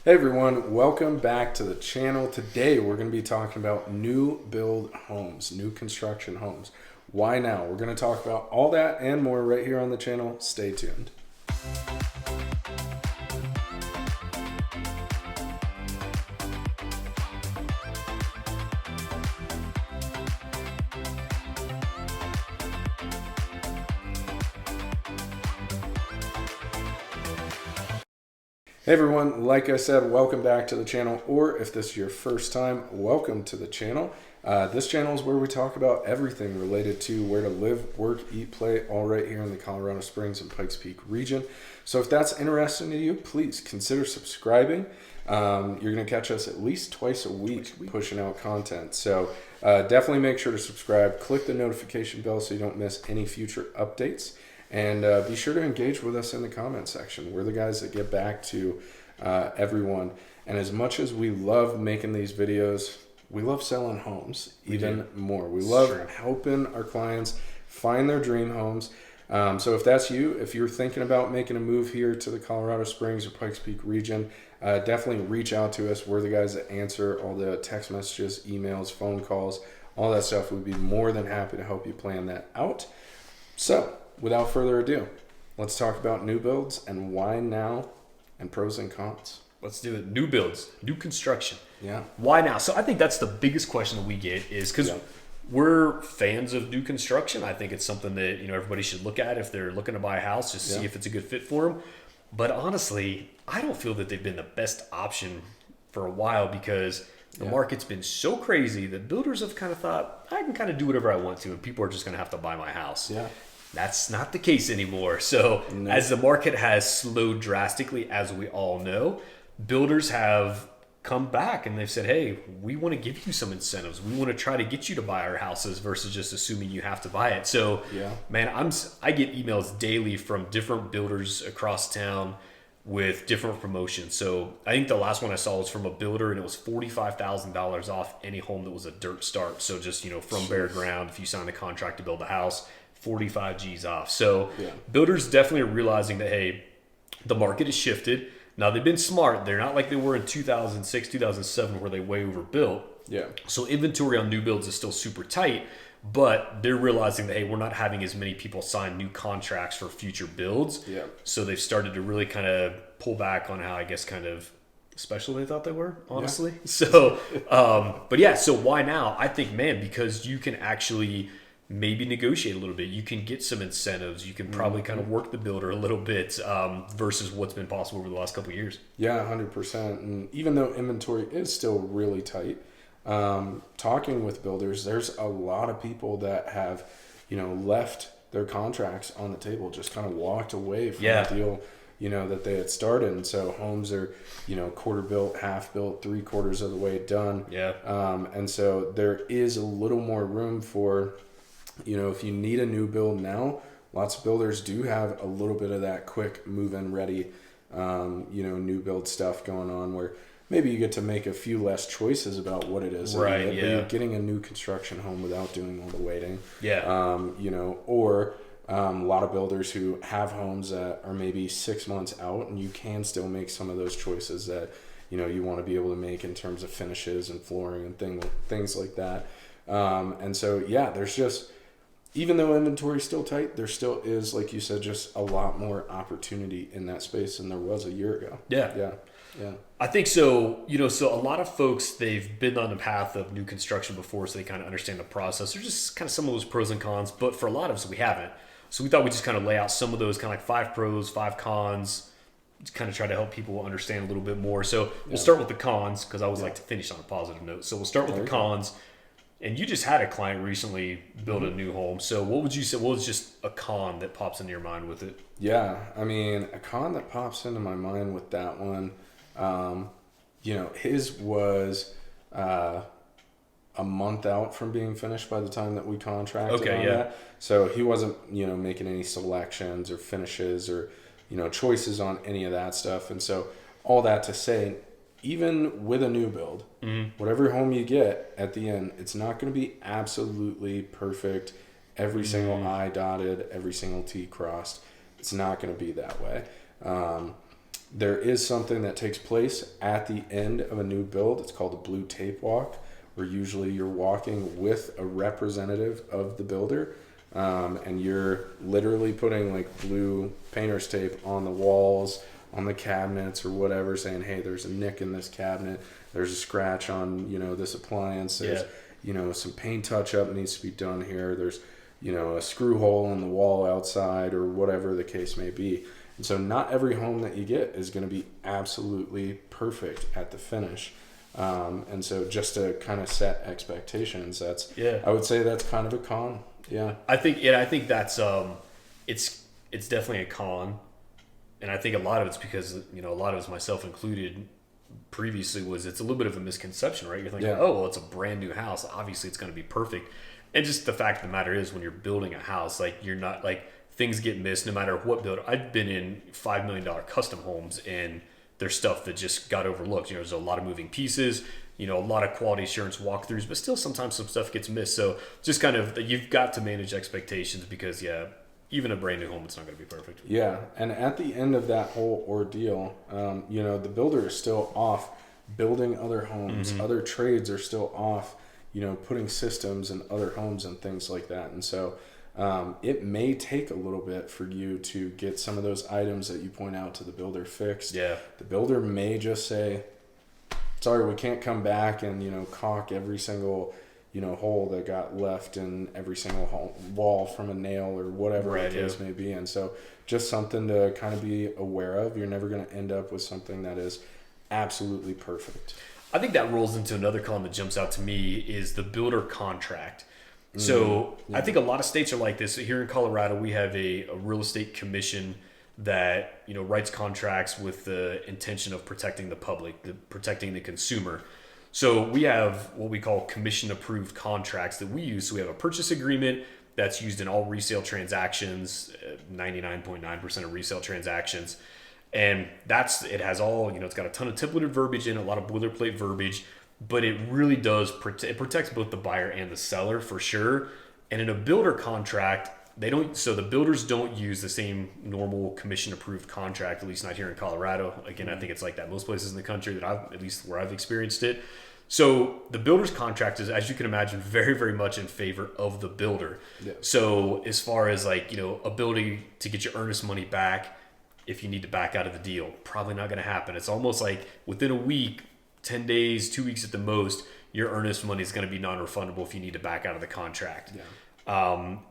Hey everyone, welcome back to the channel. Today we're going to be talking about new build homes, new construction homes. Why now? We're going to talk about all that and more right here on the channel. Stay tuned. Hey everyone, like I said, welcome back to the channel, or if this is your first time, welcome to the channel. This channel is where we talk about everything related to where to live, work, eat, play, all right here in the Colorado Springs and Pikes Peak region. So if that's interesting to you, please consider subscribing. You're going to catch us at least twice a week pushing out content. So definitely make sure to subscribe, click the notification bell so you don't miss any future updates. And be sure to engage with us in the comment section. We're the guys that get back to everyone. And as much as we love making these videos, we love selling homes even more. We love helping our clients find their dream homes. So if that's you, if you're thinking about making a move here to the Colorado Springs or Pikes Peak region, definitely reach out to us. We're the guys that answer all the text messages, emails, phone calls, all that stuff. We'd be more than happy to help you plan that out. So without further ado, let's talk about new builds and why now and pros and cons. Let's do it. New builds, new construction. Yeah. Why now? So I think that's the biggest question that we get is because we're fans of new construction. I think it's something that, everybody should look at if they're looking to buy a house, just see if it's a good fit for them. But honestly, I don't feel that they've been the best option for a while because the market's been so crazy that builders have kind of thought, I can kind of do whatever I want to and people are just going to have to buy my house. Yeah. That's not the case anymore. So as the market has slowed drastically, as we all know, builders have come back and they've said, hey, we want to give you some incentives. We want to try to get you to buy our houses versus just assuming you have to buy it. So, man, I get emails daily from different builders across town with different promotions. So I think the last one I saw was from a builder and it was $45,000 off any home that was a dirt start. So just, from bare ground, if you sign a contract to build a house, 45 G's off. So builders definitely are realizing that, hey, the market has shifted. Now they've been smart. They're not like they were in 2006, 2007 where they way overbuilt. Yeah. So inventory on new builds is still super tight, but they're realizing that, hey, we're not having as many people sign new contracts for future builds. Yeah. So they've started to really kind of pull back on how, I guess, kind of special they thought they were, honestly. Yeah. So, so why now? I think, man, because you can actually maybe negotiate a little bit. You can get some incentives. You can probably kind of work the builder a little bit versus what's been possible over the last couple of years. Yeah, 100%. And even though inventory is still really tight, talking with builders, there's a lot of people that have, left their contracts on the table, just kind of walked away from the deal, that they had started. And so homes are, quarter built, half built, 3/4 of the way done. Yeah. And so there is a little more room for, if you need a new build now, lots of builders do have a little bit of that quick move-in ready, new build stuff going on where maybe you get to make a few less choices about what it is. Right, but you're getting a new construction home without doing all the waiting. Yeah. Or a lot of builders who have homes that are maybe 6 months out and you can still make some of those choices that, you want to be able to make in terms of finishes and flooring and things like that. And so, there's just, even though inventory is still tight, there still is, like you said, just a lot more opportunity in that space than there was a year ago. Yeah. I think so. So a lot of folks, they've been on the path of new construction before, so they kind of understand the process. There's just kind of some of those pros and cons, but for a lot of us, we haven't. So we thought we'd just kind of lay out some of those kind of like 5 pros, 5 cons, to kind of try to help people understand a little bit more. So we'll start with the cons because I always like to finish on a positive note. So we'll start with the cons. And you just had a client recently build a new home. So what would you say, what was just a con that pops into your mind with it? Yeah, I mean, a con that pops into my mind with that one, his was a month out from being finished by the time that we contracted on that. So he wasn't, making any selections or finishes or, choices on any of that stuff. And so all that to say, even with a new build, whatever home you get at the end, it's not going to be absolutely perfect. Every single I dotted, every single T crossed. It's not going to be that way. There is something that takes place at the end of a new build. It's called a blue tape walk, where usually you're walking with a representative of the builder, and you're literally putting like blue painter's tape on the walls, on the cabinets or whatever, saying, hey, there's a nick in this cabinet, there's a scratch on, this appliance, there's, some paint touch up needs to be done here, there's, a screw hole in the wall outside, or whatever the case may be. And so not every home that you get is going to be absolutely perfect at the finish. And so just to kind of set expectations, I would say that's kind of a con. Yeah. I think that's, it's definitely a con. And I think a lot of it's because, a lot of it's, myself included, previously, was it's a little bit of a misconception, right? You're thinking, oh, well, it's a brand new house, obviously it's going to be perfect. And just the fact of the matter is, when you're building a house, like, you're not, like, things get missed no matter what build. I've been in $5 million custom homes, and there's stuff that just got overlooked. There's a lot of moving pieces, a lot of quality assurance walkthroughs, but still sometimes some stuff gets missed. So just kind of, you've got to manage expectations, because even a brand new home, it's not going to be perfect. Yeah, and at the end of that whole ordeal, the builder is still off building other homes. Mm-hmm. Other trades are still off, putting systems in other homes and things like that. And so it may take a little bit for you to get some of those items that you point out to the builder fixed. Yeah. The builder may just say, sorry, we can't come back and, caulk every single, hole that got left in every single wall from a nail or whatever the case may be. And so just something to kind of be aware of. You're never going to end up with something that is absolutely perfect. I think that rolls into another column that jumps out to me, is the builder contract. So I think a lot of states are like this. Here in Colorado, we have a real estate commission that writes contracts with the intention of protecting the public, protecting the consumer. So we have what we call commission approved contracts that we use. So we have a purchase agreement that's used in all resale transactions, 99.9% of resale transactions. And it has all, it's got a ton of templated verbiage in, a lot of boilerplate verbiage, but it really does, it protects both the buyer and the seller for sure. And in a builder contract, the builders don't use the same normal commission approved contract, at least not here in Colorado. Again, I think it's like that most places in the country that at least where I've experienced it. So the builder's contract is, as you can imagine, very, very much in favor of the builder. Yeah. So as far as ability to get your earnest money back, if you need to back out of the deal, probably not going to happen. It's almost like within a week, 10 days, 2 weeks at the most, your earnest money is going to be non-refundable if you need to back out of the contract. Yeah.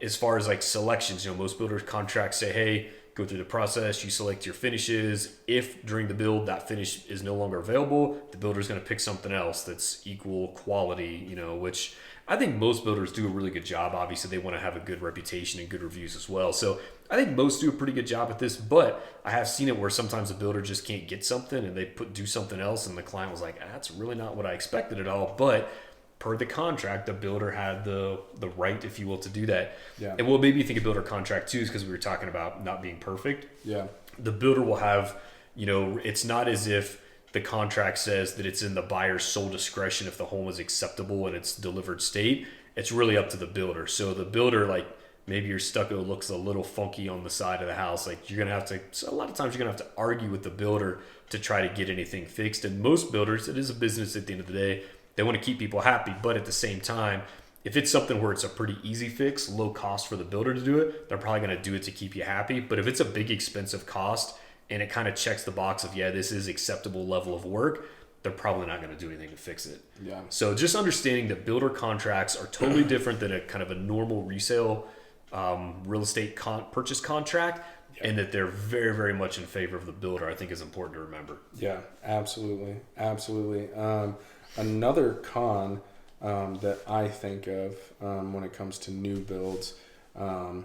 As far as selections, most builders contracts say, hey, go through the process, you select your finishes. If during the build that finish is no longer available, the builder is going to pick something else that's equal quality, which I think most builders do a really good job. Obviously, they want to have a good reputation and good reviews as well. So I think most do a pretty good job at this, but I have seen it where sometimes the builder just can't get something and they do something else, and the client was like, that's really not what I expected at all. But per the contract, the builder had the right, if you will, to do that. Yeah. And what made me think of builder contract too is because we were talking about not being perfect. Yeah. The builder will have, it's not as if the contract says that it's in the buyer's sole discretion if the home is acceptable in its delivered state. It's really up to the builder. So the builder, maybe your stucco looks a little funky on the side of the house. You're going to have to, so a lot of times you're going to have to argue with the builder to try to get anything fixed. And most builders, it is a business at the end of the day. They want to keep people happy, but at the same time, if it's something where it's a pretty easy fix, low cost for the builder to do it, they're probably going to do it to keep you happy. But if it's a big expensive cost and it kind of checks the box of, this is acceptable level of work, they're probably not going to do anything to fix it. Yeah. So just understanding that builder contracts are totally different than a kind of a normal resale real estate purchase contract, and that they're very, very much in favor of the builder, I think is important to remember. Yeah, absolutely. Absolutely. Another con that I think of when it comes to new builds, and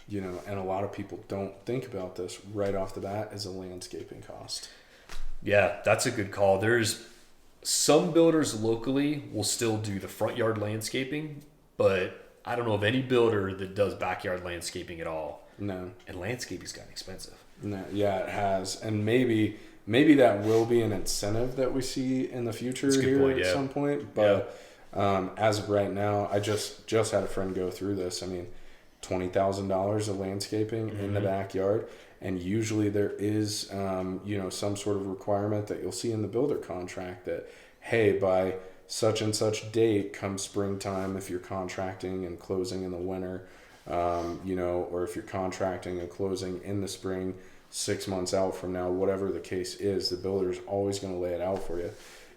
a lot of people don't think about this right off the bat, is a landscaping cost. Yeah, that's a good call. There's some builders locally will still do the front yard landscaping, but I don't know of any builder that does backyard landscaping at all. No. And landscaping's gotten expensive. No, yeah, it has. And maybe that will be an incentive that we see in the future here at some point. But as of right now, I just had a friend go through this. I mean, $20,000 of landscaping in the backyard. And usually there is, some sort of requirement that you'll see in the builder contract that, hey, by such and such date come springtime, if you're contracting and closing in the winter, or if you're contracting and closing in the spring, 6 months out from now, whatever the case is, the builder is always going to lay it out for you.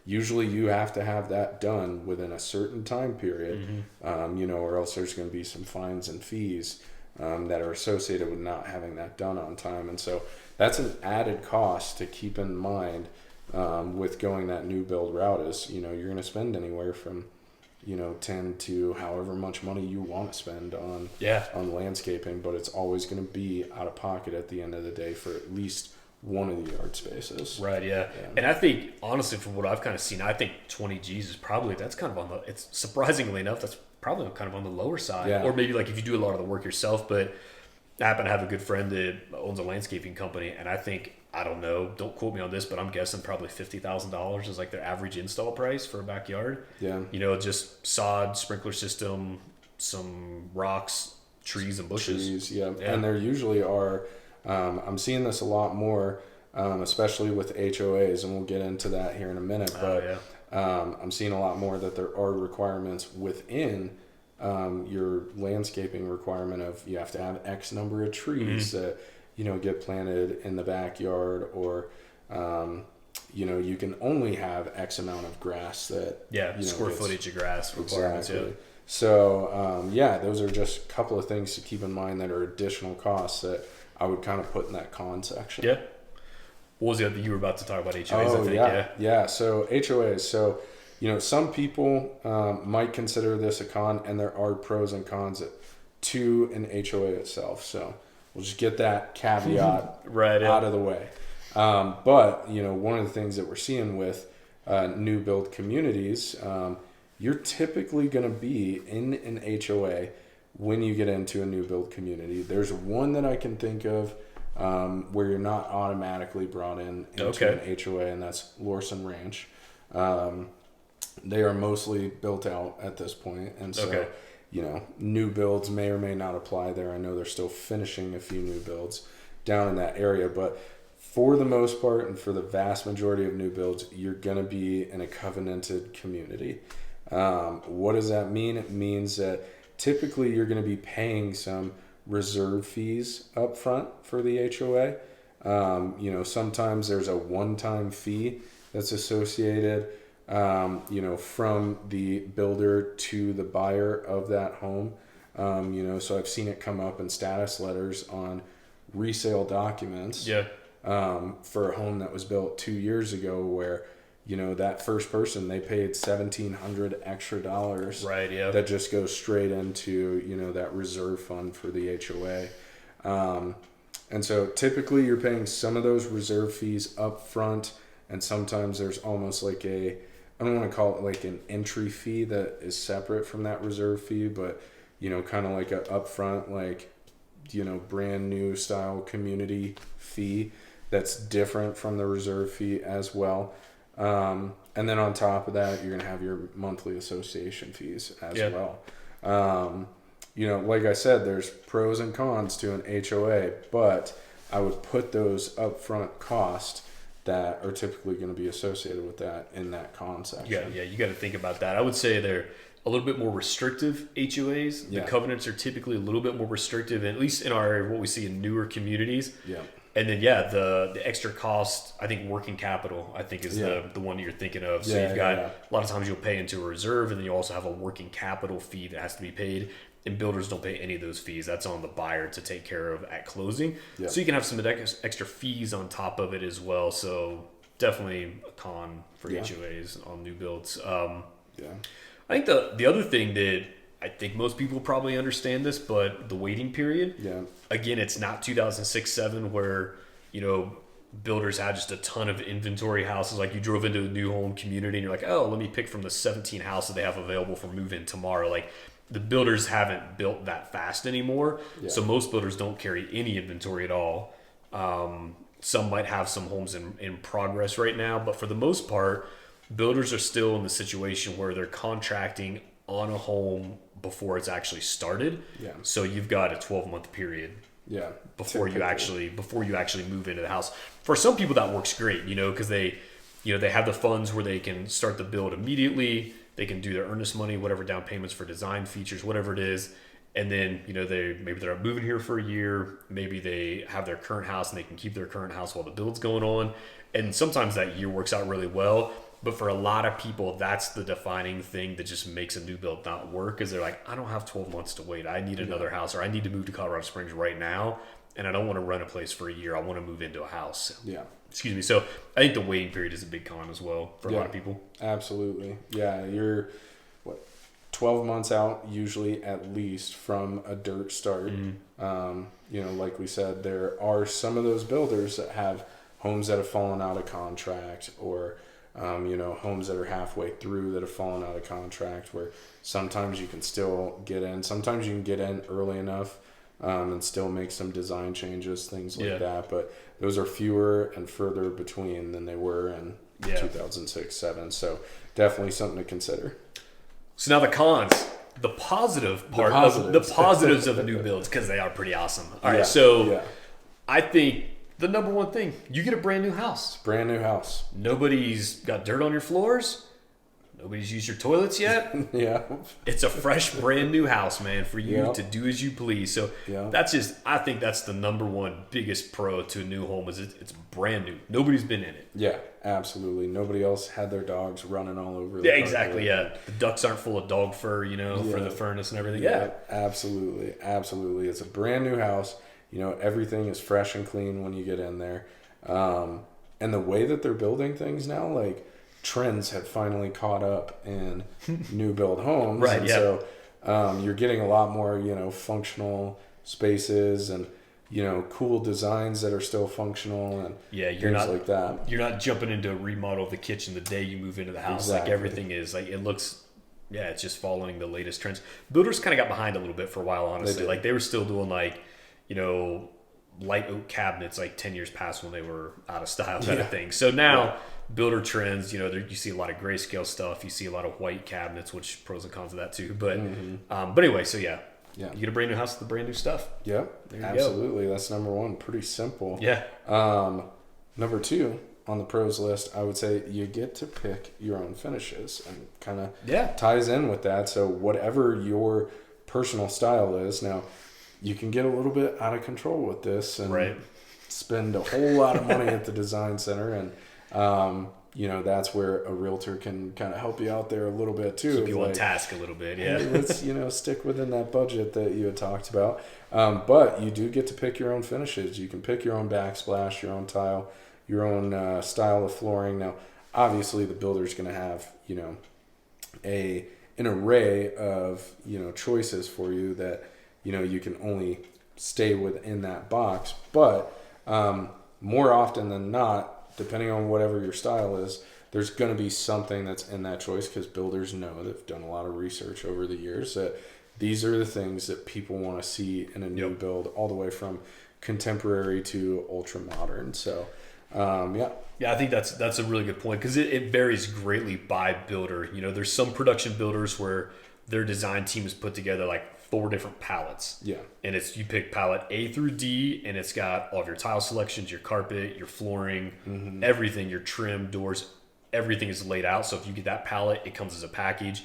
Usually you have to have that done within a certain time period, or else there's going to be some fines and fees that are associated with not having that done on time. And so that's an added cost to keep in mind with going that new build route is, you're going to spend anywhere from, 10 to however much money you want to spend on landscaping, but it's always going to be out of pocket at the end of the day for at least one of the yard spaces. Right, yeah. And I think, honestly, from what I've kind of seen, I think 20 G's is probably, that's kind of it's surprisingly enough, that's probably kind of on the lower side. Yeah. Or maybe like if you do a lot of the work yourself, but I happen to have a good friend that owns a landscaping company, and I think, I don't know, don't quote me on this, but I'm guessing probably $50,000 is like their average install price for a backyard. Yeah. Just sod, sprinkler system, some rocks, trees and bushes. Trees, yeah. And there usually are, I'm seeing this a lot more, especially with HOAs, and we'll get into that here in a minute, but I'm seeing a lot more that there are requirements within your landscaping requirement of you have to have X number of trees that get planted in the backyard, or you can only have X amount of grass that square footage of grass requirements. Exactly. So those are just a couple of things to keep in mind that are additional costs that I would kind of put in that con section. Yeah. What was the other you were about to talk about? HOAs, I think. Yeah. So HOAs. So some people might consider this a con, and there are pros and cons to an HOA itself. So we'll just get that caveat out of the way. But one of the things that we're seeing with new build communities, you're typically going to be in an HOA when you get into a new build community. There's one that I can think of where you're not automatically brought into an HOA, and that's Lorson Ranch. They are mostly built out at this point, and so new builds may or may not apply there. I know they're still finishing a few new builds down in that area, but for the most part and for the vast majority of new builds, you're going to be in a covenanted community. What does that mean? It means that typically you're going to be paying some reserve fees up front for the HOA. Sometimes there's a one-time fee that's associated from the builder to the buyer of that home. So I've seen it come up in status letters on resale documents for a home that was built 2 years ago where, that first person, they paid $1,700 extra dollars. Right, yeah. That just goes straight into, that reserve fund for the HOA. And so typically you're paying some of those reserve fees up front, and sometimes there's almost like I don't want to call it like an entry fee that is separate from that reserve fee, but, kind of like a upfront, like, brand new style community fee that's different from the reserve fee as well. And then on top of that, you're going to have your monthly association fees as well. Like I said, there's pros and cons to an HOA, but I would put those upfront costs that are typically going to be associated with that in that con section. Yeah, you got to think about that. I would say they're a little bit more restrictive HOAs. The covenants are typically a little bit more restrictive, at least in our area, what we see in newer communities. Yeah. And then, the extra cost, I think working capital, I think is the one that you're thinking of. So you've got, a lot of times you'll pay into a reserve, and then you also have a working capital fee that has to be paid. And builders don't pay any of those fees. That's on the buyer to take care of at closing. Yeah. So you can have some extra fees on top of it as well. So definitely a con for HOAs on new builds. I think the other thing that I think most people probably understand this, but the waiting period. Yeah. Again, it's not 2006-07 where, builders had just a ton of inventory houses. Like you drove into a new home community and you're like, oh, let me pick from the 17 houses they have available for move-in tomorrow. Like, the builders haven't built that fast anymore. Yeah. So most builders don't carry any inventory at all. Some might have some homes in progress right now, but for the most part, builders are still in the situation where they're contracting on a home before it's actually started. Yeah. So you've got a 12-month period Yeah. before you actually move into the house. For some people that works great, because they have the funds where they can start the build immediately. They can do their earnest money, whatever down payments for design features, whatever it is. And then, they're moving here for a year. Maybe they have their current house and they can keep their current house while the build's going on. And sometimes that year works out really well. But for a lot of people, that's the defining thing that just makes a new build not work, is they're like, I don't have 12 months to wait. I need another house, or I need to move to Colorado Springs right now. And I don't want to rent a place for a year. I want to move into a house. Yeah. Excuse me. So I think the waiting period is a big con as well for a lot of people. Absolutely. Yeah. You're 12 months out usually at least from a dirt start. Like we said, there are some of those builders that have homes that have fallen out of contract, or homes that are halfway through that have fallen out of contract, where sometimes you can still get in. Sometimes you can get in early enough and still make some design changes, things like that. But those are fewer and further between than they were in 2006-07. So definitely something to consider. So now the cons, the positive part, the positives of new builds, because they are pretty awesome. All right, so I think the number one thing, you get a brand new house. Brand new house. Nobody's got dirt on your floors. Nobody's used your toilets yet. Yeah. It's a fresh, brand new house, man, for you to do as you please. So I think that's the number one biggest pro to a new home, is it's brand new. Nobody's been in it. Yeah, absolutely. Nobody else had their dogs running all over the carpet. Exactly, yeah. The ducts aren't full of dog fur, for the furnace and everything. Yeah, absolutely. Absolutely. It's a brand new house. Everything is fresh and clean when you get in there. And the way that they're building things now, like, trends have finally caught up in new build homes. Right, and so you're getting a lot more, functional spaces and, cool designs that are still functional and things like that. You're not jumping into a remodel of the kitchen the day you move into the house. Exactly. Like, everything is, like, it looks, it's just following the latest trends. Builders kind of got behind a little bit for a while, honestly. They were still doing, like, light oak cabinets like 10 years past when they were out of style kind of thing. So now builder trends, you see a lot of grayscale stuff. You see a lot of white cabinets, which pros and cons of that too. But but anyway, so you get a brand new house with the brand new stuff. Yep, absolutely. That's number one. Pretty simple. Yeah. Number two on the pros list, I would say you get to pick your own finishes, and kind of ties in with that. So whatever your personal style is, now you can get a little bit out of control with this and spend a whole lot of money at the design center, and that's where a realtor can kind of help you out there a little bit too. Keep you on task a little bit, hey, let's stick within that budget that you had talked about. But you do get to pick your own finishes. You can pick your own backsplash, your own tile, your own style of flooring. Now, obviously, the builder's going to have an array of choices for you that you can only stay within that box. But more often than not, depending on whatever your style is, there's going to be something that's in that choice, because builders know, they've done a lot of research over the years, that these are the things that people want to see in a new build, all the way from contemporary to ultra modern. So I think that's a really good point, because it varies greatly by builder. There's some production builders where their design team is put together like 4 different palettes. Yeah. And you pick palette A through D, and it's got all of your tile selections, your carpet, your flooring, everything, your trim, doors, everything is laid out. So if you get that palette, it comes as a package.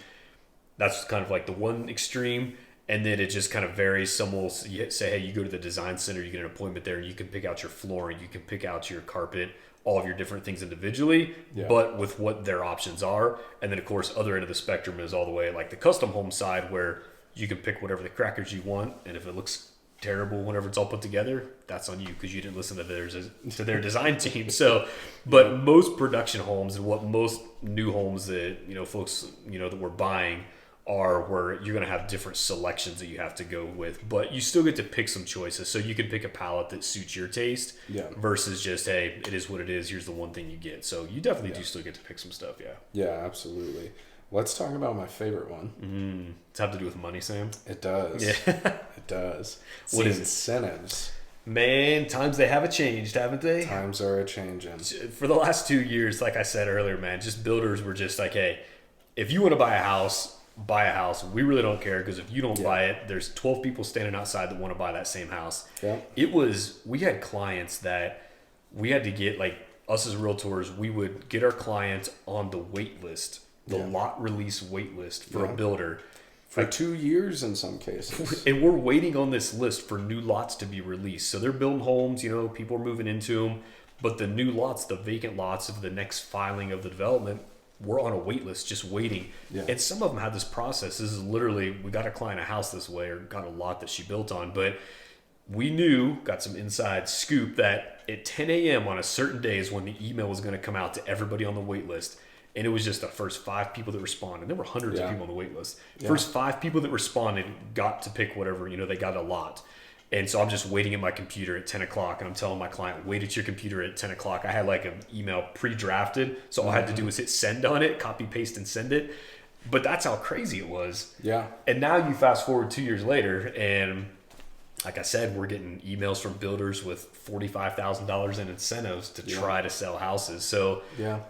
That's kind of like the one extreme. And then it just kind of varies. Some will say, hey, you go to the design center, you get an appointment there, and you can pick out your flooring, you can pick out your carpet, all of your different things individually, but with what their options are. And then, of course, other end of the spectrum is all the way like the custom home side, where you can pick whatever the crackers you want, and if it looks terrible whenever it's all put together, that's on you, because you didn't listen to their design team. So, but most production homes, and what most new homes that folks that we're buying are, where you're going to have different selections that you have to go with, but you still get to pick some choices. So you can pick a palette that suits your taste versus just, hey, it is what it is, here's the one thing you get. So you definitely do still get to pick some stuff. Yeah, absolutely. Let's talk about my favorite one. Does it have to do with money, Sam? It does. Yeah. It does. What is incentives? Man, times they haven't changed, haven't they? Times are a-changing. For the last 2 years, like I said earlier, man, just builders were just like, hey, if you want to buy a house, buy a house. We really don't care because if you don't buy it, there's 12 people standing outside that want to buy that same house. Yeah. We had clients that we had to get, like, us as realtors, we would get our clients on the wait list, the lot release wait list for a builder. For 2 years in some cases. And we're waiting on this list for new lots to be released. So they're building homes, people are moving into them. But the new lots, the vacant lots of the next filing of the development, we're on a wait list just waiting. Yeah. And some of them had this process. This is literally, we got a client a house this way or got a lot that she built on. But we got some inside scoop that at 10 a.m. on a certain day is when the email was going to come out to everybody on the wait list. And it was just the first 5 people that responded. There were hundreds of people on the wait list. First 5 people that responded got to pick whatever, they got a lot. And so I'm just waiting at my computer at 10 o'clock and I'm telling my client, wait at your computer at 10 o'clock. I had like an email pre-drafted. So all I had to do was hit send on it, copy, paste, and send it. But that's how crazy it was. Yeah. And now you fast forward 2 years later and like I said, we're getting emails from builders with $45,000 in incentives to try to sell houses. So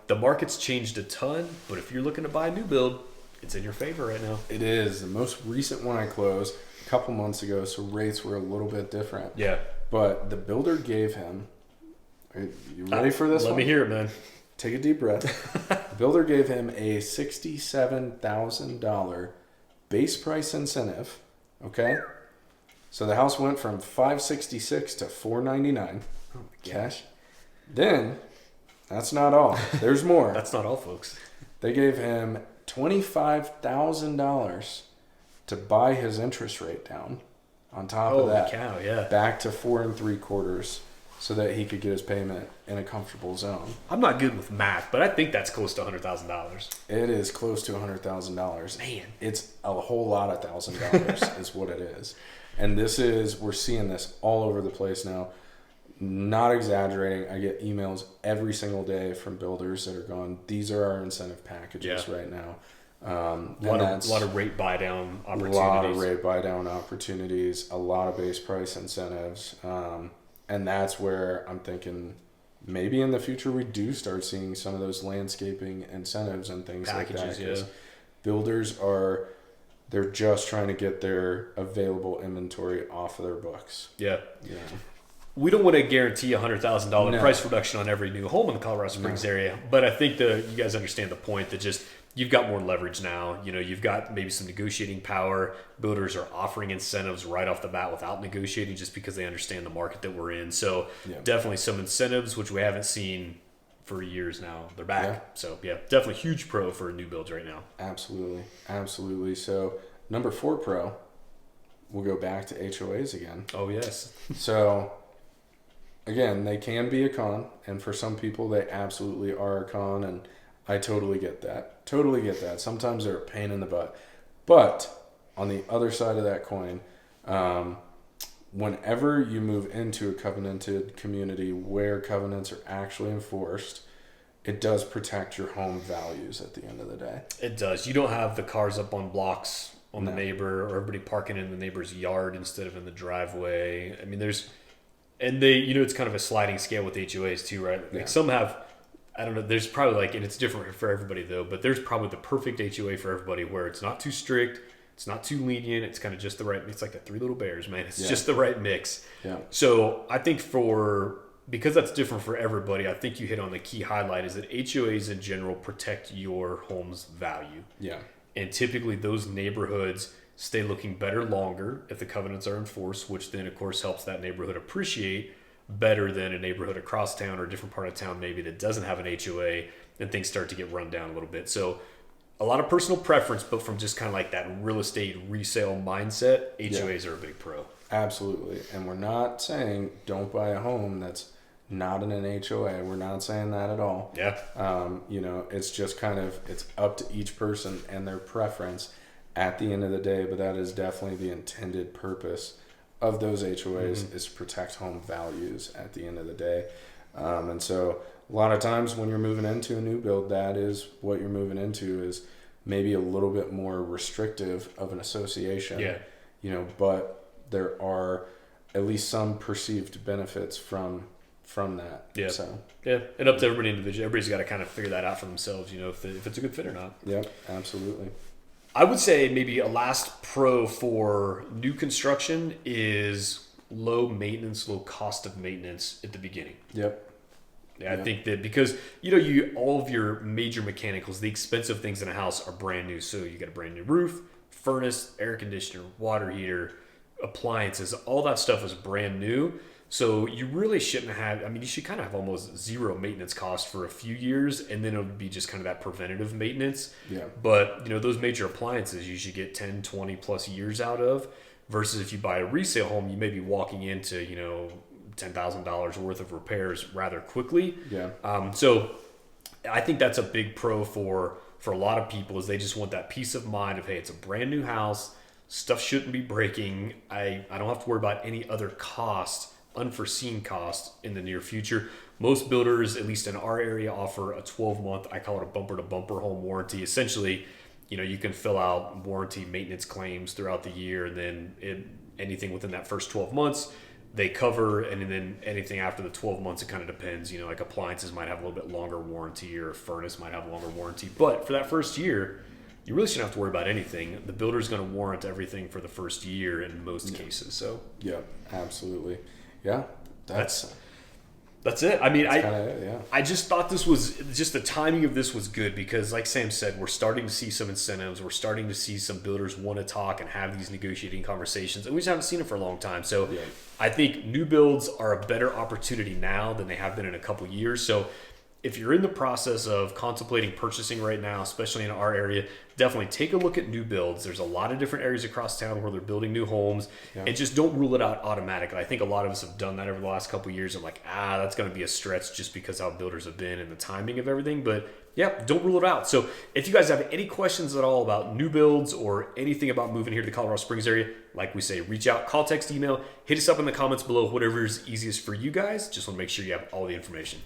the market's changed a ton, but if you're looking to buy a new build, it's in your favor right now. It is. The most recent one I closed a couple months ago, so rates were a little bit different. Yeah. But the builder gave him, are you ready for this one? Let me hear it, man. Take a deep breath. The builder gave him a $67,000 base price incentive, okay? So the house went from $566 to $499 cash. Then, that's not all. There's more. That's not all, folks. They gave him $25,000 to buy his interest rate down. On top of that, cow, yeah. Back to 4 3/4, so that he could get his payment in a comfortable zone. I'm not good with math, but I think that's close to $100,000. It is close to $100,000. Man, it's a whole lot of $1,000 is what it is. And we're seeing this all over the place now. Not exaggerating. I get emails every single day from builders that are going, these are our incentive packages right now. A lot of rate buy down opportunities. A lot of rate buy down opportunities. A lot of base price incentives. And that's where I'm thinking maybe in the future we do start seeing some of those landscaping incentives and things packages, like that. Builders they're just trying to get their available inventory off of their books. Yeah. We don't want to guarantee $100,000 price reduction on every new home in the Colorado Springs area, but I think you guys understand the point that just you've got more leverage now. You've got maybe some negotiating power. Builders are offering incentives right off the bat without negotiating just because they understand the market that we're in. So definitely some incentives, which we haven't seen for years now. They're back. So definitely huge pro for new builds right now. Absolutely. So number 4 pro, we'll go back to HOAs again. Oh yes. So again, they can be a con, and for some people they absolutely are a con, and I totally get that. Sometimes they're a pain in the butt. But on the other side of that coin, whenever you move into a covenanted community where covenants are actually enforced, it does protect your home values at the end of the day. It does. You don't have the cars up on blocks on the neighbor, or everybody parking in the neighbor's yard instead of in the driveway. I mean, it's kind of a sliding scale with HOAs too, right? Like some have, I don't know, there's probably and it's different for everybody though, but there's probably the perfect HOA for everybody where it's not too strict, it's not too lenient, it's kind of just the right, it's like the 3 little bears, man. It's just the right mix. Yeah. So I think because that's different for everybody, I think you hit on the key highlight is that HOAs in general protect your home's value. Yeah. And typically those neighborhoods stay looking better longer if the covenants are enforced, which then of course helps that neighborhood appreciate better than a neighborhood across town or a different part of town maybe that doesn't have an HOA, and things start to get run down a little bit. So a lot of personal preference, but from just kind of like that real estate resale mindset, HOAs are a big pro. Absolutely. And we're not saying don't buy a home that's not in an HOA. We're not saying that at all. Yeah. It's just kind of, it's up to each person and their preference at the end of the day, but that is definitely the intended purpose of those HOAs is to protect home values at the end of the day. And so a lot of times when you're moving into a new build, that is what you're moving into, is maybe a little bit more restrictive of an association. Yeah. But there are at least some perceived benefits from that. Yeah. So and up to everybody individually. Everybody's got to kind of figure that out for themselves, if it's a good fit or not. Yep, absolutely. I would say maybe a last pro for new construction is low maintenance, low cost of maintenance at the beginning. Yep. I think that because you all of your major mechanicals, the expensive things in a house are brand new. So you got a brand new roof, furnace, air conditioner, water heater, appliances, all that stuff is brand new. So you really shouldn't have, I mean, you should kind of have almost zero maintenance cost for a few years, and then it would be just kind of that preventative maintenance. Yeah. But, those major appliances you should get 10, 20 plus years out of, versus if you buy a resale home, you may be walking into, $10,000 worth of repairs rather quickly. Yeah. So I think that's a big pro for a lot of people is they just want that peace of mind of, hey, it's a brand new house. Stuff shouldn't be breaking. I don't have to worry about any other cost, unforeseen cost in the near future. Most builders, at least in our area, offer a 12-month, I call it a bumper-to-bumper home warranty. Essentially, you can fill out warranty maintenance claims throughout the year, and then anything within that first 12 months, they cover, and then anything after the 12 months, it kind of depends. Like appliances might have a little bit longer warranty, or a furnace might have a longer warranty. But for that first year, you really shouldn't have to worry about anything. The builder's going to warrant everything for the first year in most cases. So yeah, absolutely. Yeah, that's it. I mean, yeah. I just thought this was just the timing of this was good because, like Sam said, we're starting to see some incentives. We're starting to see some builders want to talk and have these negotiating conversations, and we just haven't seen it for a long time. So Yeah. I think new builds are a better opportunity now than they have been in a couple years. So if you're in the process of contemplating purchasing right now, especially in our area, definitely take a look at new builds. There's a lot of different areas across town where they're building new homes, and just don't rule it out automatically. I think a lot of us have done that over the last couple of years. I'm like, that's going to be a stretch just because how builders have been and the timing of everything. But yeah, don't rule it out. So if you guys have any questions at all about new builds or anything about moving here to the Colorado Springs area, like we say, reach out, call, text, email, hit us up in the comments below, whatever is easiest for you guys. Just want to make sure you have all the information.